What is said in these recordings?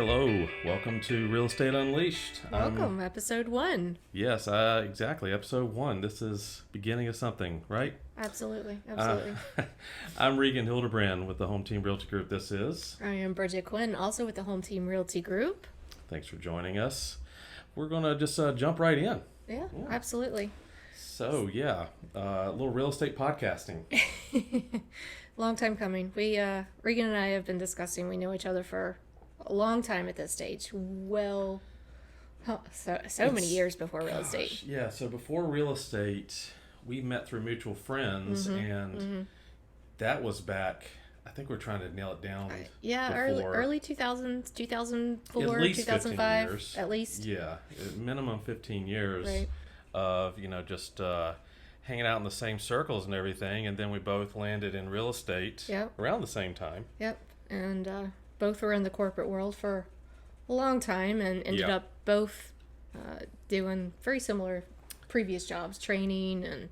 Hello, welcome to Real Estate Unleashed. Welcome, episode 1. Yes, exactly, episode 1. This is beginning of something, right? Absolutely. I'm Regan Hildebrand with the Home Team Realty Group. This is. I am Bridget Quinn, also with the Home Team Realty Group. Thanks for joining us. We're going to just jump right in. Yeah, absolutely. So, a little real estate podcasting. Long time coming. Regan and I have been discussing, we know each other for a long time at this stage. Well, so many years before real estate. Yeah, so before real estate, we met through mutual friends, and that was back, I think we're trying to nail it down. Early 2000s, 2004, at least 2005. 15 years. At least. Yeah, minimum 15 years right. of, just hanging out in the same circles and everything, and then we both landed in real estate around the same time. Yep, and both were in the corporate world for a long time and ended up both doing very similar previous jobs, training and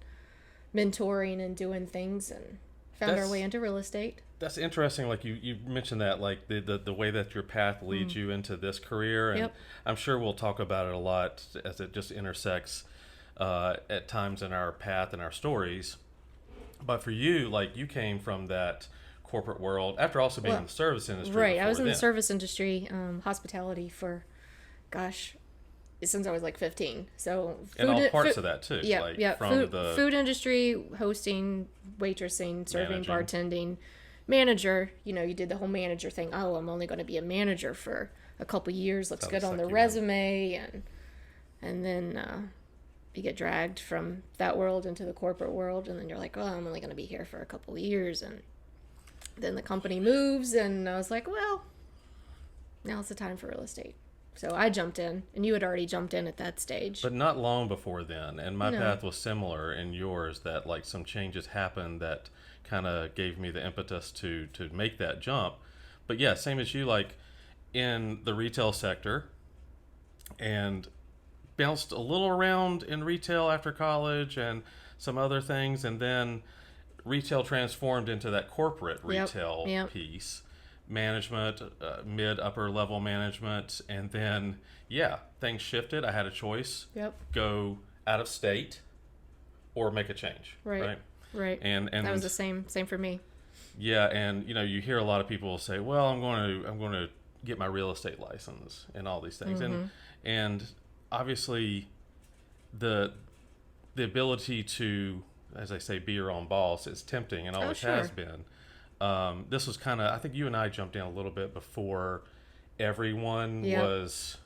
mentoring and doing things, and found our way into real estate. That's interesting. Like you mentioned that, like the way that your path leads you into this career, and I'm sure we'll talk about it a lot as it just intersects at times in our path and our stories. But for you, like you came from that corporate world after also being in the service industry. Right, I was in the service industry, hospitality for, since I was like 15. So and all parts of that too. Food industry, hosting, waitressing, serving, bartending, manager. You did the whole manager thing. Oh, I'm only going to be a manager for a couple years. Looks good on the resume, and then you get dragged from that world into the corporate world, and then you're like, well, I'm only going to be here for a couple of years, and then the company moves, and I was like, well, now's the time for real estate. So I jumped in, and you had already jumped in at that stage. But not long before then, and my path was similar in yours, that like some changes happened that kind of gave me the impetus to make that jump. But yeah, same as you, like in the retail sector, and bounced a little around in retail after college and some other things, and then retail transformed into that corporate retail piece, management, mid upper level management, and then things shifted. I had a choice: go out of state or make a change. Right. And that was the same for me. Yeah, and you hear a lot of people say, "Well, I'm going to get my real estate license and all these things," and obviously the ability to, as I say, be your own boss is tempting and always has been. This was kind of, I think you and I jumped in a little bit before everyone was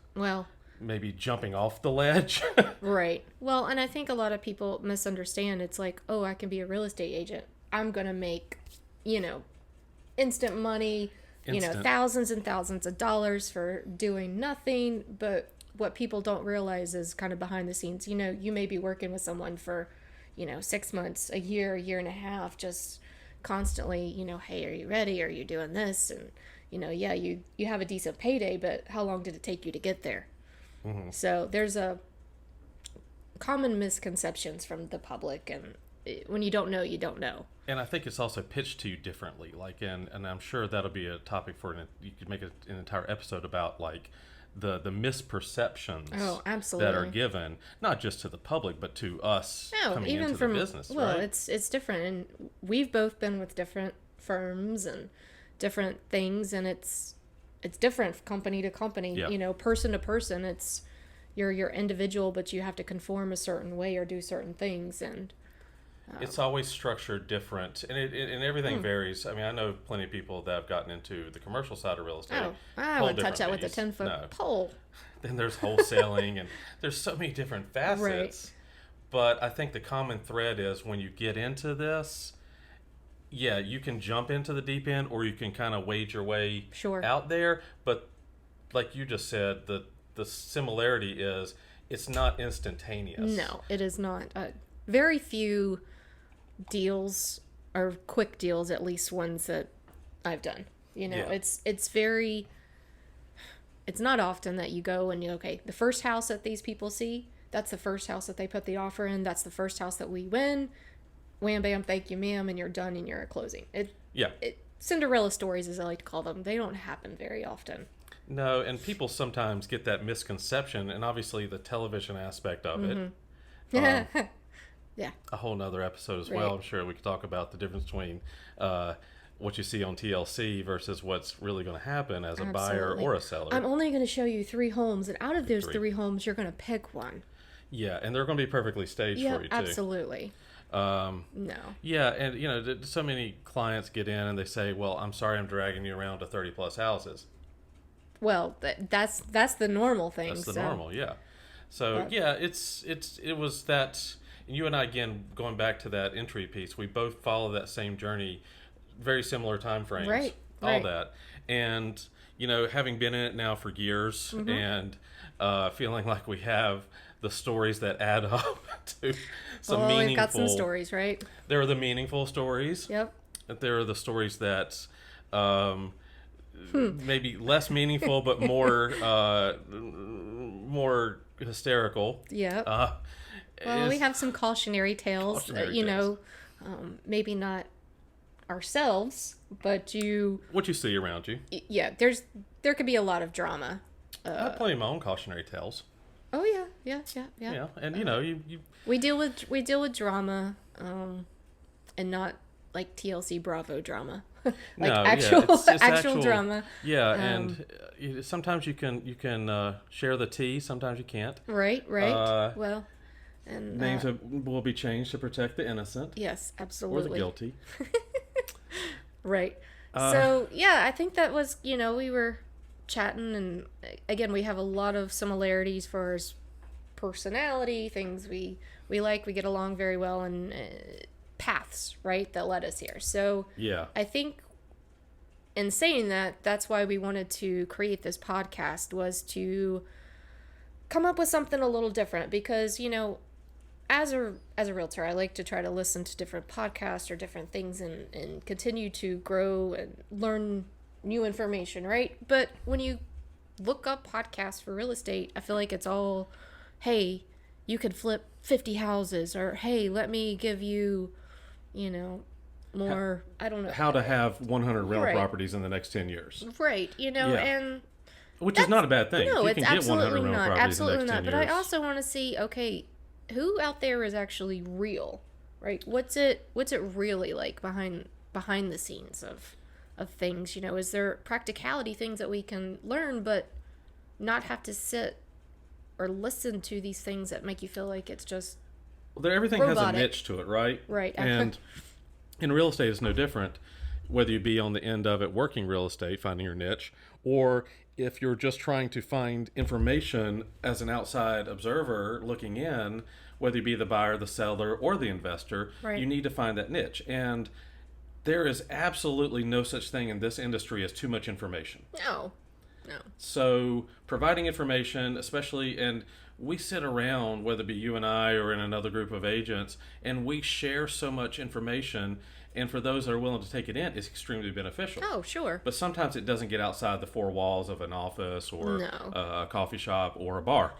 maybe jumping off the ledge. Right. Well, and I think a lot of people misunderstand. It's like, oh, I can be a real estate agent. I'm going to make, instant money, thousands and thousands of dollars for doing nothing. But what people don't realize is kind of behind the scenes. You may be working with someone for 6 months, a year and a half, just constantly, hey, are you ready? Are you doing this? And, you have a decent payday, but how long did it take you to get there? So there's a common misconceptions from the public, and when you don't know, you don't know. And I think it's also pitched to you differently. Like, and I'm sure that'll be a topic you could make an entire episode about, like, the misperceptions that are given, not just to the public, but to us coming even into from the business. Well, right? it's different, and we've both been with different firms and different things, and it's different company to company. Person to person. It's you're individual, but you have to conform a certain way or do certain things, and it's always structured different, and and everything varies. I mean, I know plenty of people that have gotten into the commercial side of real estate. I wouldn't touch that with a 10-foot pole. Then there's wholesaling, and there's so many different facets. Right. But I think the common thread is when you get into this, you can jump into the deep end, or you can kind of wade your way out there. But like you just said, the similarity is it's not instantaneous. No, it is not. Very few deals are quick deals, at least ones that I've done. It's not often that you go and the first house that these people see, that's the first house that they put the offer in, that's the first house that we win, wham bam, thank you ma'am, and you're done and you're closing. Cinderella stories, as I like to call them, they don't happen very often. No, and people sometimes get that misconception, and obviously the television aspect of it. Um, Yeah. a whole nother episode as Right. well. I'm sure we could talk about the difference between what you see on TLC versus what's really going to happen as a buyer Absolutely. or a seller. I'm only going to show you 3 homes, and out of those Three. 3 homes, you're going to pick one. Yeah, and they're going to be perfectly staged Yeah, for you too. absolutely. Um, No. yeah, and so many clients get in and they say, "Well, I'm sorry, I'm dragging you around to 30 plus houses." Well, that's the normal thing. That's the so. normal, yeah. So yeah, it was that. And you and I, again, going back to that entry piece, we both follow that same journey, very similar time frames, Right. all Right. that, and having been in it now for years and feeling like we have the stories that add up to some meaningful. We've got some stories, right? There are the meaningful stories. Yep. There are the stories that maybe less meaningful, but more hysterical. Yep. Well, we have some cautionary tales. Maybe not ourselves, but what you see around you. Yeah, there could be a lot of drama. I have plenty of my own cautionary tales. Oh yeah. Yeah, and you we deal with drama, and not like TLC Bravo drama, like no, actual it's actual drama. Yeah, and sometimes you can share the tea, sometimes you can't. Right. Well, and Names will be changed to protect the innocent. yes, Or absolutely. the guilty. Right. So yeah, I think that was we were chatting, and again we have a lot of similarities for as personality, things we like, we get along very well, and paths, right, that led us here. So Yeah. I think in saying that, that's why we wanted to create this podcast, was to come up with something a little different, because as a realtor, I like to try to listen to different podcasts or different things and continue to grow and learn new information, right? But when you look up podcasts for real estate, I feel like it's all, hey, you could flip 50 houses, or hey, let me give you, more, I don't know. How to have 100 rental Right. properties in the next 10 years. Right, and Which is not a bad thing. no, You it's can get 100 absolutely rental not. properties Absolutely in the not. next But 10 I years. also want to see, okay, who out there is actually real, right? What's it really like behind the scenes of things? Is there practicality things that we can learn, but not have to sit or listen to these things that make you feel like it's just Everything robotic. has a niche to it, right? Right. And in real estate, it's no different. Whether you be on the end of it working real estate, finding your niche, or if you're just trying to find information as an outside observer looking in, whether you be the buyer, the seller, or the investor, Right. you need to find that niche. And there is absolutely no such thing in this industry as too much information. no. So providing information, especially, and we sit around, whether it be you and I or in another group of agents, and we share so much information. And for those that are willing to take it in, it's extremely beneficial. Oh, sure. But sometimes it doesn't get outside the 4 walls of an office or No. a coffee shop or a bar,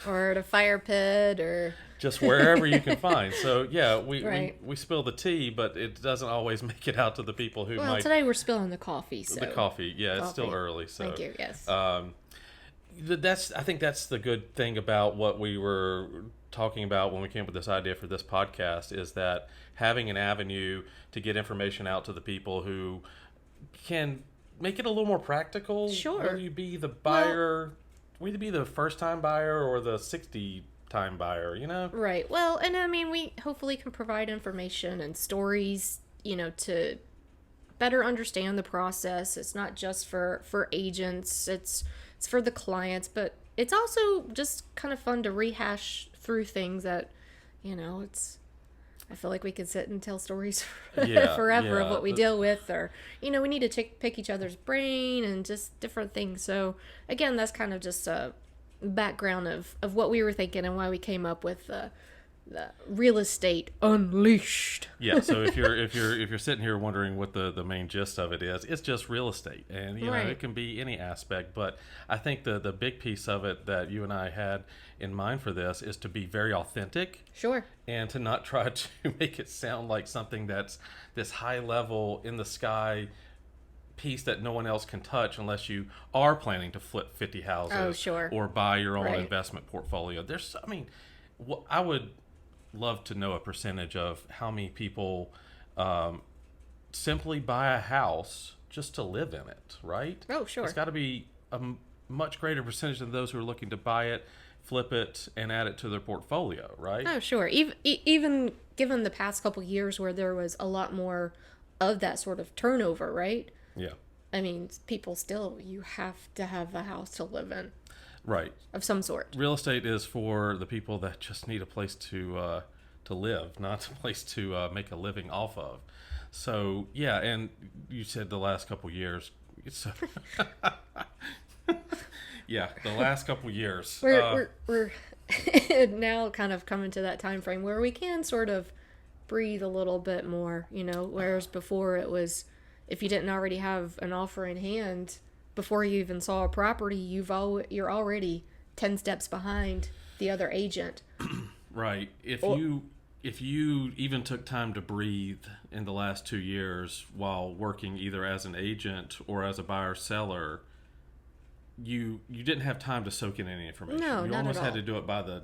Or at a fire pit, or just wherever you can find. So yeah, Right. we spill the tea, but it doesn't always make it out to the people who well, might. today we're spilling the coffee. So The coffee, yeah, it's still Coffee. early. So Thank you. Yes. I think that's the good thing about what we were talking about when we came up with this idea for this podcast, is that having an avenue to get information out to the people who can make it a little more practical. Sure. Whether you be the buyer, whether be the first time buyer or the 60-time buyer, Right. Well, and I mean, we hopefully can provide information and stories, to better understand the process. It's not just for agents, it's for the clients, but it's also just kind of fun to rehash through things that, I feel like we could sit and tell stories forever of what we deal with, or, we need to pick each other's brain and just different things. So again, that's kind of just a background of what we were thinking and why we came up with the Real Estate Unleashed. Yeah, so if you're sitting here wondering what the main gist of it is, it's just real estate, and Right. it can be any aspect. But I think the big piece of it that you and I had in mind for this is to be very authentic, Sure. and to not try to make it sound like something that's this high level in the sky piece that no one else can touch unless you are planning to flip 50 houses Oh, sure. or buy your own Right. investment portfolio. I would love to know a percentage of how many people simply buy a house just to live in it, right? Oh, sure. It's got to be a much greater percentage than those who are looking to buy it, flip it, and add it to their portfolio, right? Oh, sure. Even given the past couple years where there was a lot more of that sort of turnover, right? Yeah. I mean, people still, you have to have a house to live in. Right. Of some sort. Real estate is for the people that just need a place to live, not a place to make a living off of. So, yeah, and you said the last couple years. So, yeah, the last couple years. We're now kind of coming to that time frame where we can sort of breathe a little bit more, whereas before it was, if you didn't already have an offer in hand before you even saw a property, you're already 10 steps behind the other agent. Right. If you even took time to breathe in the last 2 years while working either as an agent or as a buyer seller, you didn't have time to soak in any information. No, you not almost at had all. to do it by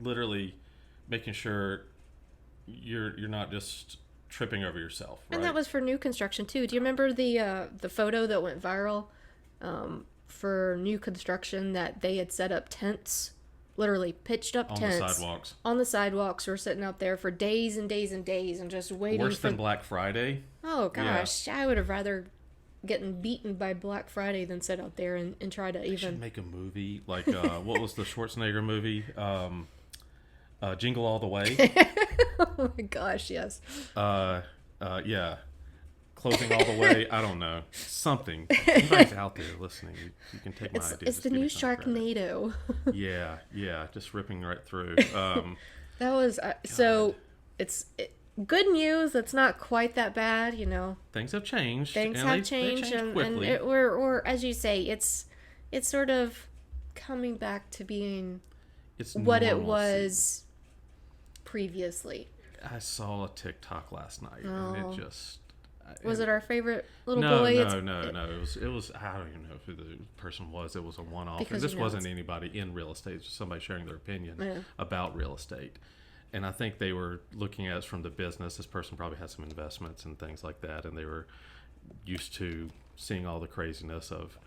literally making sure you're not just tripping over yourself. Right? And that was for new construction too. Do you remember the photo that went viral for new construction that they had set up tents, literally pitched up on tents the sidewalks. On the sidewalks, we're sitting out there for days and days and days and just waiting. Worse than Black Friday. Oh gosh, yeah. I would have rather gotten beaten by Black Friday than sit out there and try to even should make a movie like what was the Schwarzenegger movie? Jingle All the Way. Oh my gosh, yes. Yeah. Closing All the Way. I don't know. Something. Anybody's out there listening, you can take my idea. It's the new Sharknado. Yeah. Just ripping right through. That was so. It's good news. It's not quite that bad, Things have changed. Things and have changed, and or as you say, it's sort of coming back to being what normalcy. it was previously. I saw a TikTok last night, and it just... Was it our favorite little no, boy? No. It was. I don't even know who the person was. It was a one-off. And this wasn't anybody in real estate. It's just somebody sharing their opinion about real estate. And I think they were looking at it from the business. This person probably had some investments and things like that, and they were used to seeing all the craziness of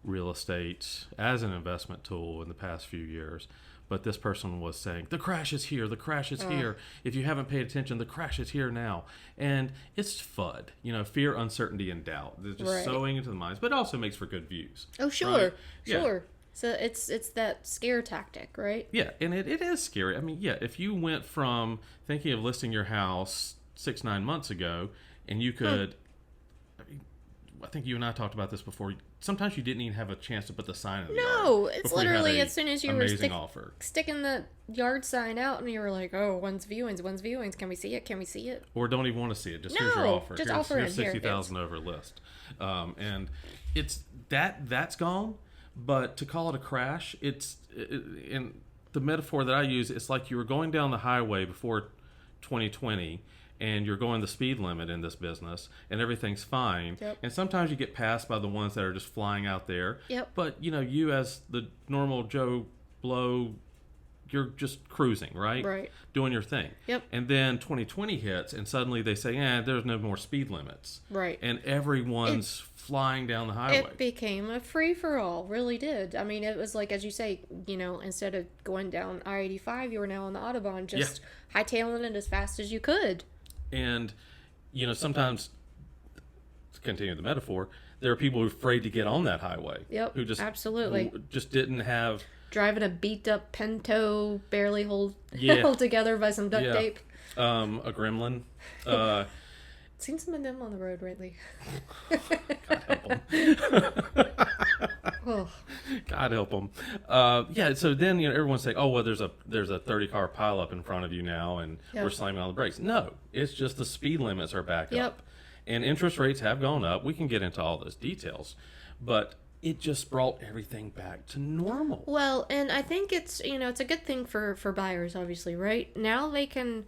real estate as an investment tool in the past few years. But this person was saying, the crash is here, the crash is here. If you haven't paid attention, the crash is here now. And it's FUD, fear, uncertainty, and doubt. They're just sowing into the minds, but it also makes for good views. Oh, sure, right? sure. So it's that scare tactic, right? Yeah, and it is scary. I mean, yeah, if you went from thinking of listing your house 6-9 months ago, and you could... I think you and I talked about this before. Sometimes you didn't even have a chance to put the sign in the yard. No, it's literally as soon as you were sticking the yard sign out and you were like, oh, when's viewings? Can we see it? Or don't even want to see it. Just here's your offer. Just here's 60,000 over list. And it's that's gone. But to call it a crash, in the metaphor that I use, it's like you were going down the highway before 2020 and you're going the speed limit in this business and everything's fine. Yep. And sometimes you get passed by the ones that are just flying out there. Yep. But, you as the normal Joe Blow, you're just cruising, right? Right. Doing your thing. Yep. And then 2020 hits and suddenly they say, there's no more speed limits. Right. And everyone's flying down the highway. It became a free-for-all, really did. I mean, it was like, as you say, instead of going down I-85, you were now on the Autobahn, just hightailing it as fast as you could. And, sometimes, to continue the metaphor, there are people who are afraid to get on that highway. Yep, who absolutely. Who just didn't have... Driving a beat-up Pinto, barely held together by some duct tape. A gremlin. Seen some of them on the road lately. God help them. Oh. God help them. So then everyone's saying, oh well, there's a 30-car pileup in front of you now, and we're slamming on the brakes. No, it's just the speed limits are back up, and interest rates have gone up. We can get into all those details, but it just brought everything back to normal. Well, and I think it's it's a good thing for buyers, obviously, right? Now they can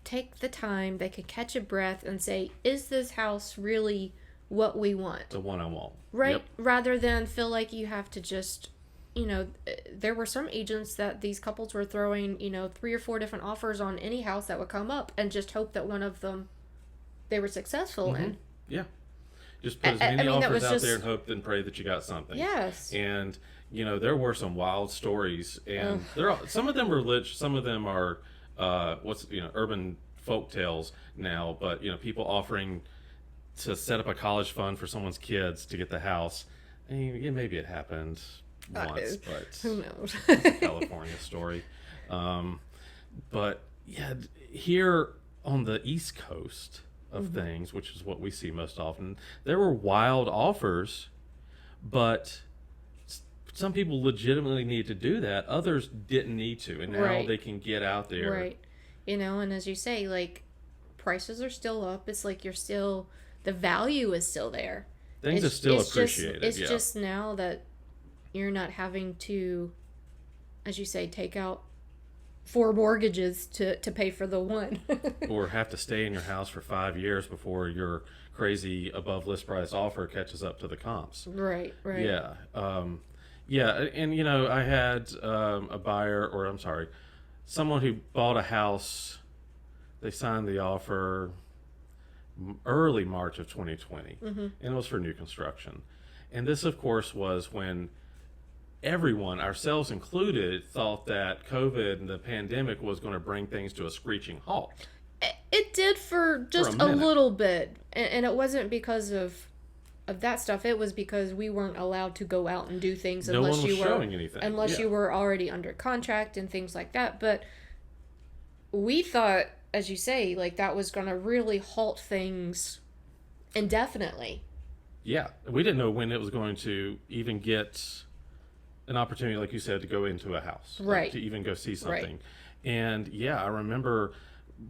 take the time, they can catch a breath and say, is this house really what we want. The one I want. Right? Yep. Rather than feel like you have to just, there were some agents that these couples were throwing, 3 or 4 different offers on any house that would come up and just hope that one of them they were successful in. Yeah. Just put as many offers out there and hope and pray that you got something. Yes. And, there were some wild stories, and some of them are rich, some of them are, urban folk tales now, but, people offering to set up a college fund for someone's kids to get the house. I mean, maybe it happened once, but who knows? It's a California story. But yeah, here on the East Coast of things, which is what we see most often, there were wild offers, but some people legitimately need to do that. Others didn't need to, and now they can get out there. Right. And as you say, like, prices are still up. It's like the value is still there. Things are still appreciated. It's just now that you're not having to, as you say, take out 4 mortgages to pay for the one. Or have to stay in your house for 5 years before your crazy above list price offer catches up to the comps. Right. Yeah. And I had someone who bought a house. They signed the offer early March of 2020, and it was for new construction. And this, of course, was when everyone, ourselves included, thought that COVID and the pandemic was going to bring things to a screeching halt. It did for just a little bit, and it wasn't because of that stuff. It was because we weren't allowed to go out and do things unless you were already under contract and things like that. But we thought, as you say, like, that was going to really halt things indefinitely. Yeah, we didn't know when it was going to even get an opportunity, like you said, to go into a house, right? Like, to even go see something. Right. And yeah, I remember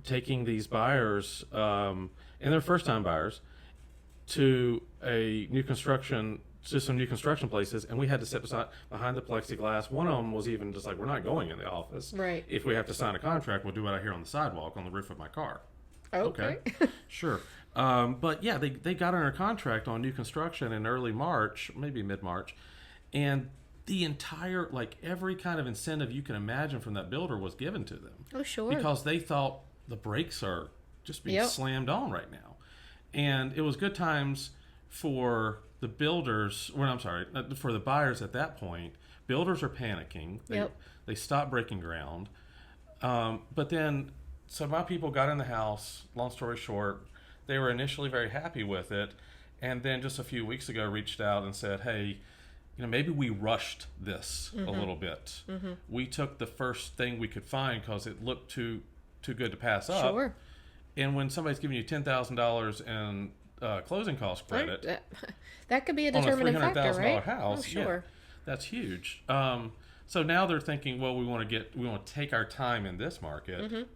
taking these buyers, and they're first-time buyers, to some new construction places, and we had to sit behind the plexiglass. One of them was even just like, we're not going in the office. Right. If we have to sign a contract, we'll do it out here on the sidewalk on the roof of my car. Okay. Sure. But yeah, they got under contract on new construction in early March, maybe mid-March, and the entire, like, every kind of incentive you can imagine from that builder was given to them. Oh, sure. Because they thought the brakes are just being slammed on right now. And it was good times for the builders, for the buyers at that point. Builders are panicking. They stopped breaking ground. But then, so my people got in the house, long story short, they were initially very happy with it. And then just a few weeks ago reached out and said, hey, maybe we rushed this a little bit. We took the first thing we could find because it looked too good to pass up. Sure. And when somebody's giving you $10,000 in closing cost credit, that could be a determining factor, right? On a $300,000 house, oh, sure. That's huge. So now they're thinking, well, we want to take our time in this market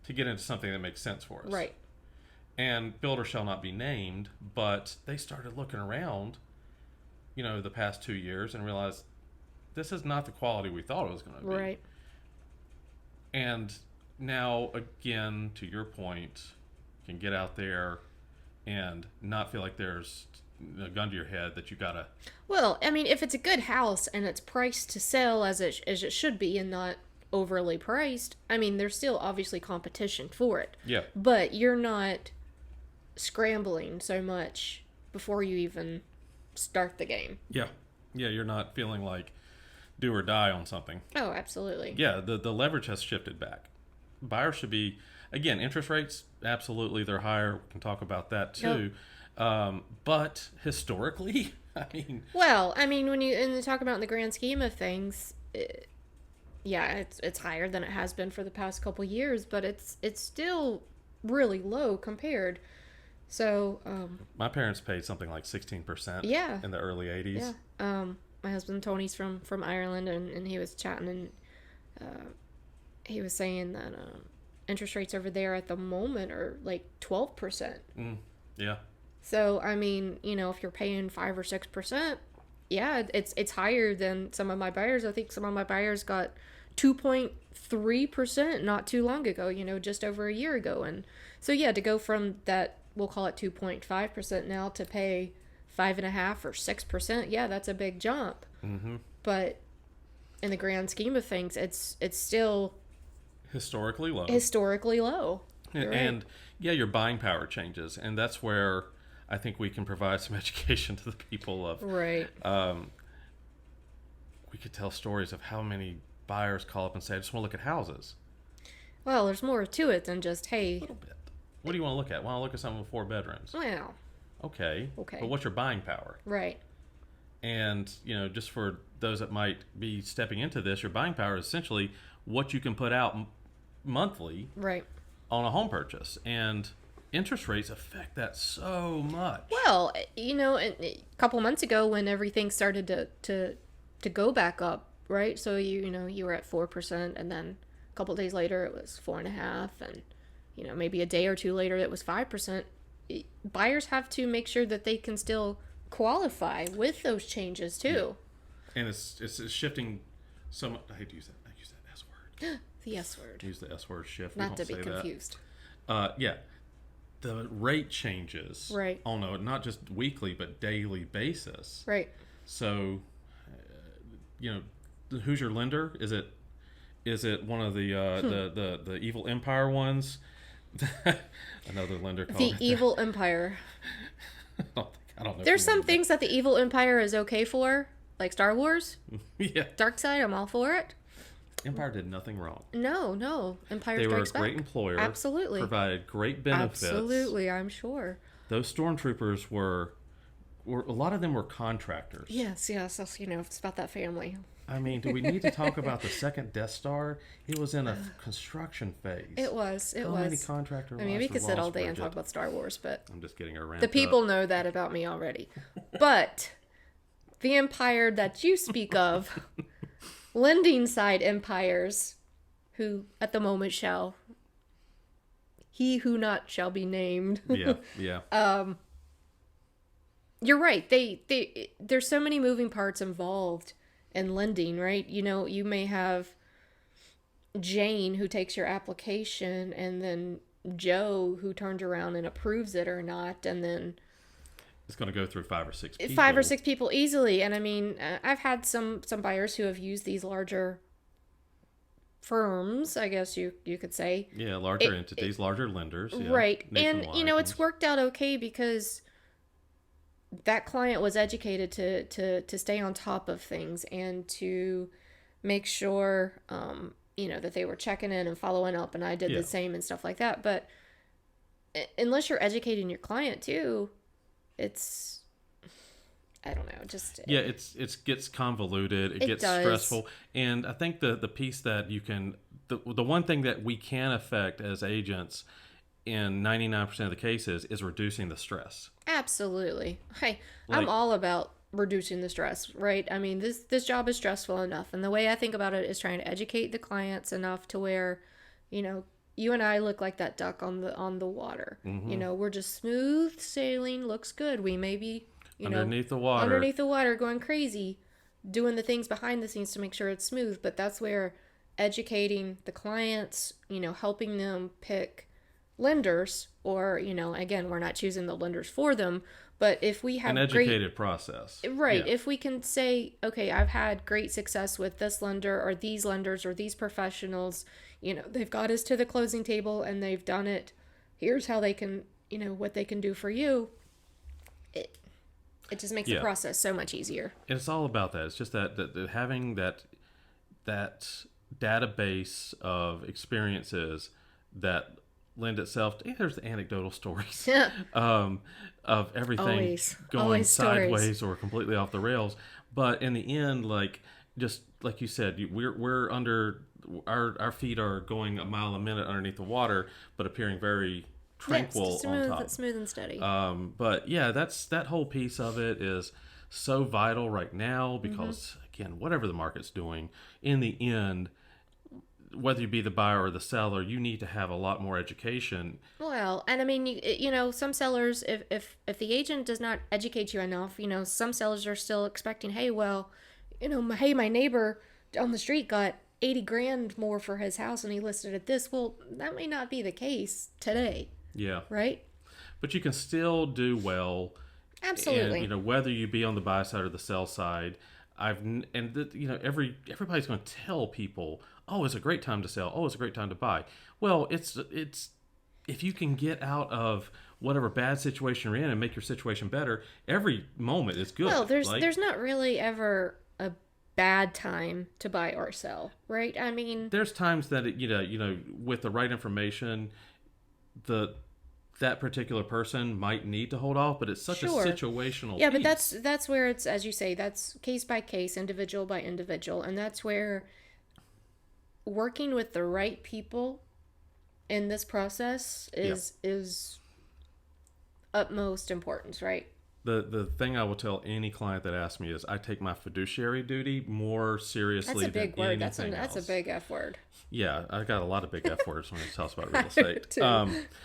to get into something that makes sense for us. Right. And builder shall not be named, but they started looking around, the past 2 years and realized this is not the quality we thought it was going to be. Right. And now, again, to your point, you can get out there and not feel like there's a gun to your head that you gotta. Well, I mean, if it's a good house and it's priced to sell as it should be and not overly priced, I mean, there's still obviously competition for it. Yeah. But you're not scrambling so much before you even start the game. Yeah. Yeah, you're not feeling like do or die on something. Oh, absolutely. Yeah, the leverage has shifted back. Buyers should be, again, interest rates, absolutely, they're higher. We can talk about that too. Yep. But historically, when you talk about in the grand scheme of things, it's higher than it has been for the past couple years, but it's still really low compared. So my parents paid something like 16% in the early 80s. Yeah. My husband Tony's from Ireland, and he was chatting, and he was saying that interest rates over there at the moment are like 12%. Yeah. So I mean, if you're paying 5 or 6%, it's higher than some of my buyers. I think some of my buyers got 2.3% not too long ago. Just over a year ago, and so to go from that we'll call it 2.5% now to pay 5.5 or 6%. Yeah, that's a big jump. Mm-hmm. But in the grand scheme of things, it's still historically low. Historically low. And yeah, your buying power changes, and that's where I think we can provide some education to the people of. Right. We could tell stories of how many buyers call up and say, "I just want to look at houses." Well, there's more to it than just, hey. A little bit. What do you want to look at? Want to look at something with 4 bedrooms? Well. Okay. But what's your buying power? Right. And, just for those that might be stepping into this, your buying power is essentially what you can put out monthly right. on a home purchase. And interest rates affect that so much. Well, a couple months ago when everything started to go back up, right? So, you were at 4%, and then a couple days later it was 4.5%, and, maybe a day or two later it was 5%. Buyers have to make sure that they can still qualify with those changes too. Yeah. And it's shifting so much. I hate to use that. I use that S word. The S word. Use the S word shift. Not to be confused. Yeah. The rate changes. Right. On a not just weekly but daily basis. Right. So, who's your lender? Is it one of the evil empire ones? Another lender called the evil empire. I don't know. There's some things that the evil empire is okay for, like Star Wars. Yeah. Dark side, I'm all for it. Empire did nothing wrong. No. Empire They were Strikes a great Back. employer. Absolutely. Provided great benefits. Absolutely, I'm sure. Those stormtroopers were a lot of them were contractors. Yes. It's about that family. I mean, do we need to talk about the second Death Star? It was in a construction phase. It was. How many contractor lives we could sit all day Bridget? and talk about Star Wars, but I'm just getting her rant the people know that about me already. But the empire that you speak of, lending side empires, who at the moment he who not shall be named. Yeah. You're right. There's so many moving parts involved in lending, right? You may have Jane who takes your application, and then Joe who turns around and approves it or not, and then it's going to go through 5 or 6 people. 5 or 6 people easily. And I mean, I've had some buyers who have used these larger firms, I guess you could say. Yeah, larger entities, larger lenders. Yeah, right. And, it's worked out okay because that client was educated to stay on top of things and to make sure, that they were checking in and following up, and I did the same and stuff like that. But unless you're educating your client too, it's, I don't know, just... Yeah, it gets convoluted, it gets stressful. And I think the piece that you can... The one thing that we can affect as agents in 99% of the cases is reducing the stress. Absolutely. Hey, I'm all about reducing the stress, right? I mean, this job is stressful enough, and the way I think about it is trying to educate the clients enough to where, you and I look like that duck on the water. Mm-hmm. We're just smooth sailing, looks good. We may be, underneath the water going crazy, doing the things behind the scenes to make sure it's smooth. But that's where educating the clients, helping them pick lenders, or again, we're not choosing the lenders for them, but if we have an educated process, right? Yeah. If we can say, okay, I've had great success with this lender or these lenders or these professionals, they've got us to the closing table and they've done it, here's how they can, what they can do for you, it just makes the process so much easier. And it's all about that. It's just that having that database of experiences that lend itself to, there's the anecdotal stories of everything going sideways stories. Or completely off the rails. But in the end, just like you said, we're under, our feet are going a mile a minute underneath the water, but appearing very tranquil on top. Smooth and steady. But yeah, that whole piece of it is so vital right now because, again, whatever the market's doing, in the end, whether you be the buyer or the seller, you need to have a lot more education. Well, and I mean, some sellers, if the agent does not educate you enough, some sellers are still expecting, hey, my neighbor down the street got $80,000 more for his house and he listed it this. Well, that may not be the case today. Yeah. Right? but you can still do well. Absolutely. And whether you be on the buy side or the sell side, everybody's going to tell people, oh, it's a great time to sell. Oh, it's a great time to buy. Well, it's if you can get out of whatever bad situation you're in and make your situation better, every moment is good. Well, there's not really ever a bad time to buy or sell, right? I mean, there's times that with the right information, that particular person might need to hold off, but it's such a situational piece. But that's where it's, as you say, that's case by case, individual by individual, and that's where working with the right people in this process is utmost importance, right? The thing I will tell any client that asks me is I take my fiduciary duty more seriously than anything else. That's a big F word. Yeah, I got a lot of big F words when it talks about real estate.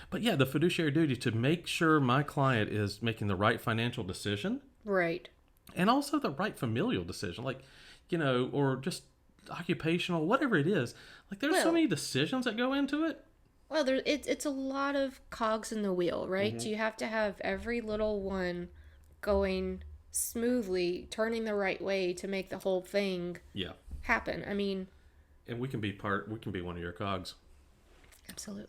But yeah, the fiduciary duty to make sure my client is making the right financial decision. Right. And also the right familial decision, or just occupational, whatever it is. Like there's so many decisions that go into it. Well, it's a lot of cogs in the wheel, right? Mm-hmm. You have to have every little one going smoothly, turning the right way to make the whole thing happen. I mean, and we can be one of your cogs. Absolutely.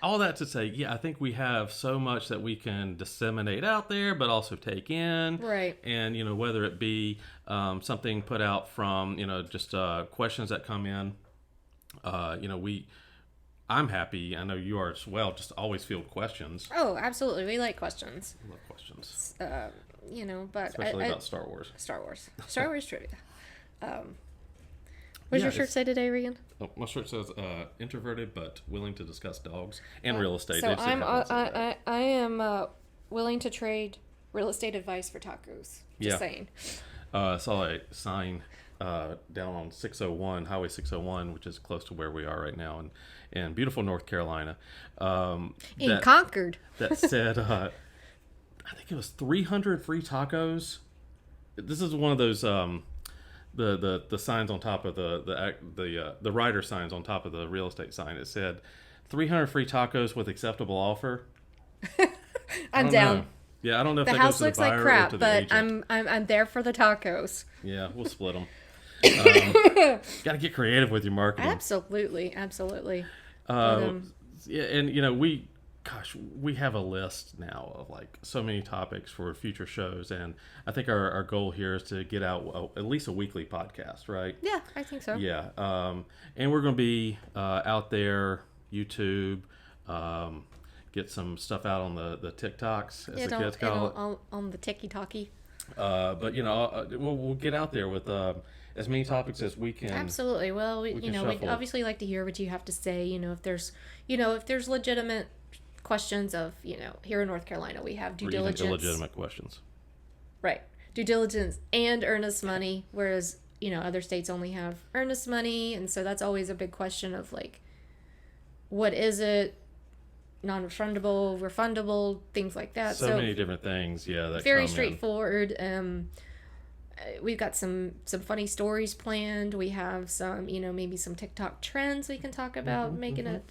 All that to say, I think we have so much that we can disseminate out there, but also take in. Right. And, whether it be something put out from, just questions that come in. I'm happy. I know you are as well. Just always field questions. Oh, absolutely. We like questions. I love questions. But especially about Star Wars. Star Wars trivia. What does your shirt say today, Regan? Oh, my shirt says introverted but willing to discuss dogs and real estate. So I am willing to trade real estate advice for tacos. Just saying. I saw a sign down on 601, Highway 601, which is close to where we are right now in beautiful North Carolina. In Concord. That said, I think it was 300 free tacos. This is one of those the signs on top of the rider signs on top of the real estate sign. It said 300 free tacos with acceptable offer. I'm down. Know. Yeah, I don't know if the that house goes to the buyer looks like crap, or to the but agent. I'm there for the tacos. Yeah, we'll split them. Got to get creative with your marketing. Absolutely. Yeah, and we have a list now of like so many topics for future shows, and I think our goal here is to get out at least a weekly podcast, right? Yeah, I think so. Yeah, and we're going to be out there, YouTube, get some stuff out on the TikToks, as the kids call it. On the TikTok-y. But we'll get out there with as many topics as we can. Absolutely. Well, we'd obviously like to hear what you have to say. If there's legitimate questions of here in North Carolina we have due diligence. Even illegitimate questions. Right. Due diligence and earnest money, whereas other states only have earnest money, and so that's always a big question of like, what is it? Non-refundable, refundable, things like that. So many different things, that very straightforward. We've got some funny stories planned. We have some, maybe some TikTok trends we can talk about, making it,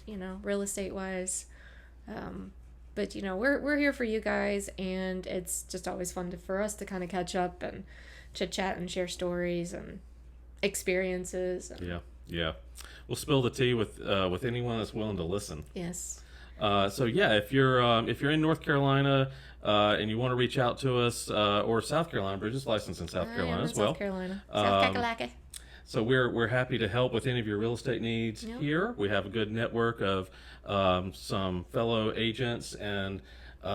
real estate wise. But we're here for you guys, and it's just always fun for us to kind of catch up and chit chat and share stories and experiences. Yeah. We'll spill the tea with anyone that's willing to listen. Yes. If you're in North Carolina and you want to reach out to us, or South Carolina, Bridget's licensed in South Carolina as well. South Carolina, South Kakalaka. So we're happy to help with any of your real estate needs here. We have a good network of some fellow agents and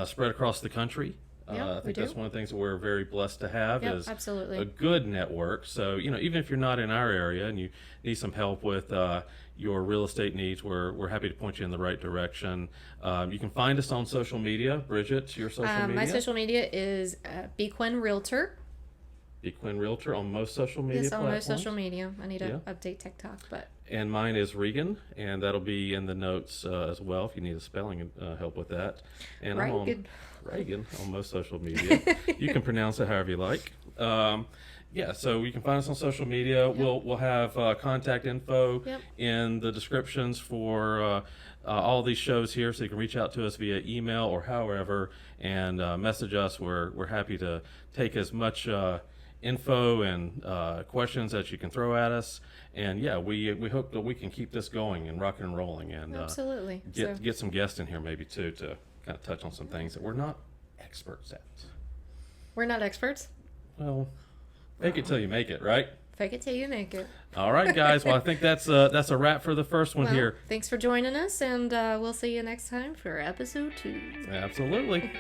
spread across the country. I think that's one of the things that we're very blessed to have is absolutely. A good network. So even if you're not in our area and you need some help with your real estate needs, we're happy to point you in the right direction. You can find us on social media. Bridget, your social media? My social media is BQuinn Realtor. BQuinn Realtor on most social media platforms. On most social media. I need to update TikTok, but And mine is Regan, and that'll be in the notes as well if you need a spelling help with that. And I'm on Reagan on most social media. You can pronounce it however you like. Yeah, so you can find us on social media. Yep. We'll have contact info in the descriptions for all these shows here, so you can reach out to us via email or however, and message us. We're happy to take as much info and questions that you can throw at us. And yeah, we hope that we can keep this going and rocking and rolling, and absolutely get some guests in here maybe too to kind of touch on some things that we're not experts at. We're not experts? Well, fake it till you make it, right? Fake it till you make it. All right, guys. Well, I think that's a wrap for the first one here. Thanks for joining us, and we'll see you next time for episode 2. Absolutely.